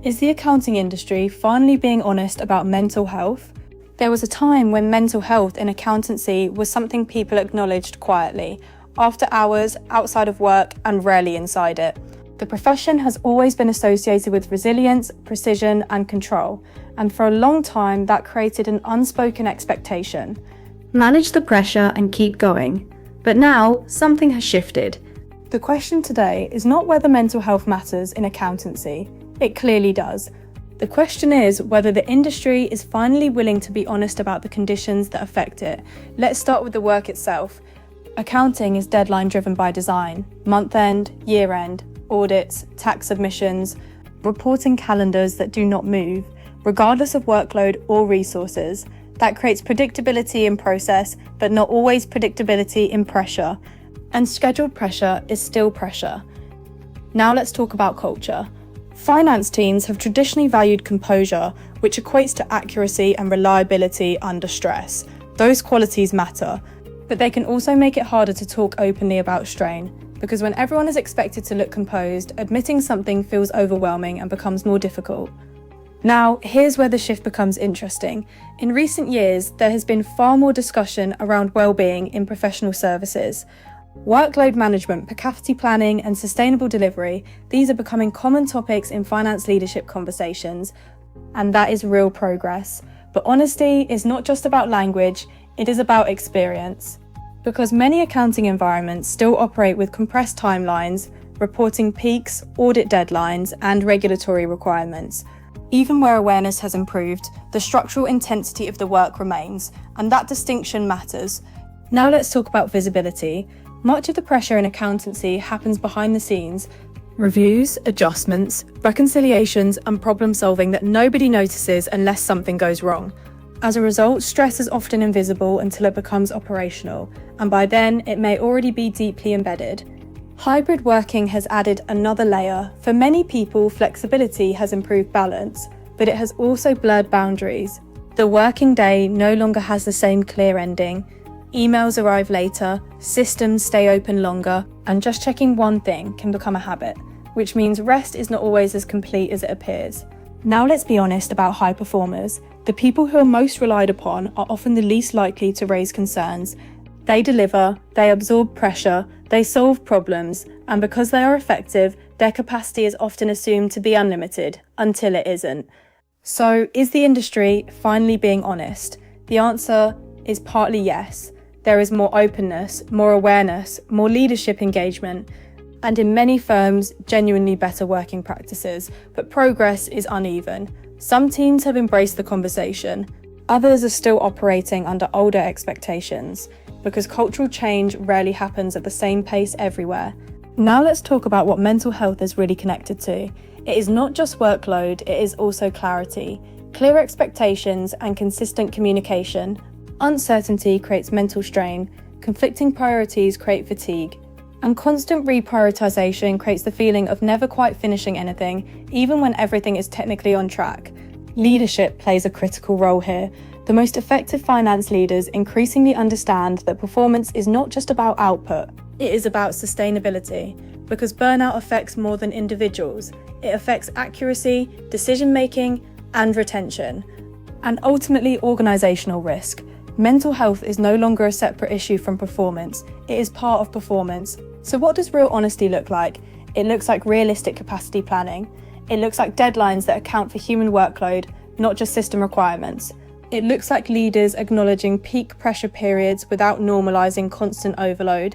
Is the accounting industry finally being honest about mental health? There was a time when mental health in accountancy was something people acknowledged quietly, after hours, outside of work, and rarely inside it. The profession has always been associated with resilience, precision, and control, and for a long time that created an unspoken expectation. Manage the pressure and keep going. But now, something has shifted. The question today is not whether mental health matters in accountancy. It clearly does. The question is whether the industry is finally willing to be honest about the conditions that affect it. Let's start with the work itself. Accounting is deadline-driven by design. Month-end, year-end, audits, tax submissions, reporting calendars that do not move, regardless of workload or resources. That creates predictability in process, but not always predictability in pressure. And scheduled pressure is still pressure. Now let's talk about culture. Finance teams have traditionally valued composure, which equates to accuracy and reliability under stress. Those qualities matter, but they can also make it harder to talk openly about strain, because when everyone is expected to look composed, admitting something feels overwhelming and becomes more difficult. Now, here's where the shift becomes interesting. In recent years, there has been far more discussion around well-being in professional services. Workload management, capacity planning, and sustainable delivery, these are becoming common topics in finance leadership conversations, and that is real progress. But honesty is not just about language, it is about experience. Because many accounting environments still operate with compressed timelines, reporting peaks, audit deadlines, and regulatory requirements. Even where awareness has improved, the structural intensity of the work remains, and that distinction matters. Now let's talk about visibility. Much of the pressure in accountancy happens behind the scenes. Reviews, adjustments, reconciliations, and problem solving that nobody notices unless something goes wrong. As a result, stress is often invisible until it becomes operational, and by then it may already be deeply embedded. Hybrid working has added another layer. For many people, flexibility has improved balance, but it has also blurred boundaries. The working day no longer has the same clear ending. Emails arrive later, systems stay open longer, and just checking one thing can become a habit, which means rest is not always as complete as it appears. Now let's be honest about high performers. The people who are most relied upon are often the least likely to raise concerns. They deliver, they absorb pressure, they solve problems, and because they are effective, their capacity is often assumed to be unlimited, until it isn't. So, is the industry finally being honest? The answer is partly yes. There is more openness, more awareness, more leadership engagement, and in many firms, genuinely better working practices, but progress is uneven. Some teams have embraced the conversation, others are still operating under older expectations, because cultural change rarely happens at the same pace everywhere. Now let's talk about what mental health is really connected to. It is not just workload, it is also clarity. Clear expectations and consistent communication. Uncertainty creates mental strain, conflicting priorities create fatigue, and constant reprioritization creates the feeling of never quite finishing anything, even when everything is technically on track. Leadership plays a critical role here. The most effective finance leaders increasingly understand that performance is not just about output, it is about sustainability, because burnout affects more than individuals. It affects accuracy, decision-making, and retention, and ultimately organizational risk. Mental health is no longer a separate issue from performance, it is part of performance. So what does real honesty look like? It looks like realistic capacity planning. It looks like deadlines that account for human workload, not just system requirements. It looks like leaders acknowledging peak pressure periods without normalizing constant overload.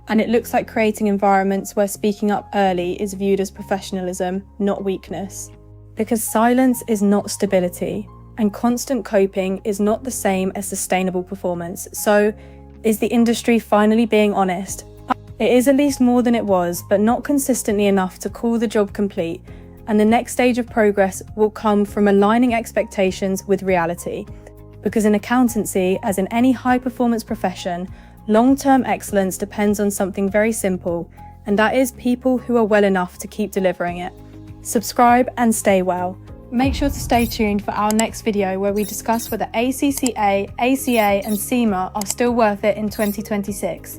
And it looks like creating environments where speaking up early is viewed as professionalism, not weakness. Because silence is not stability, and constant coping is not the same as sustainable performance. So, is the industry finally being honest? It is at least more than it was, but not consistently enough to call the job complete. And the next stage of progress will come from aligning expectations with reality. Because in accountancy, as in any high-performance profession, long-term excellence depends on something very simple, and that is people who are well enough to keep delivering it. Subscribe and stay well. Make sure to stay tuned for our next video where we discuss whether ACCA, ACA and CIMA are still worth it in 2026.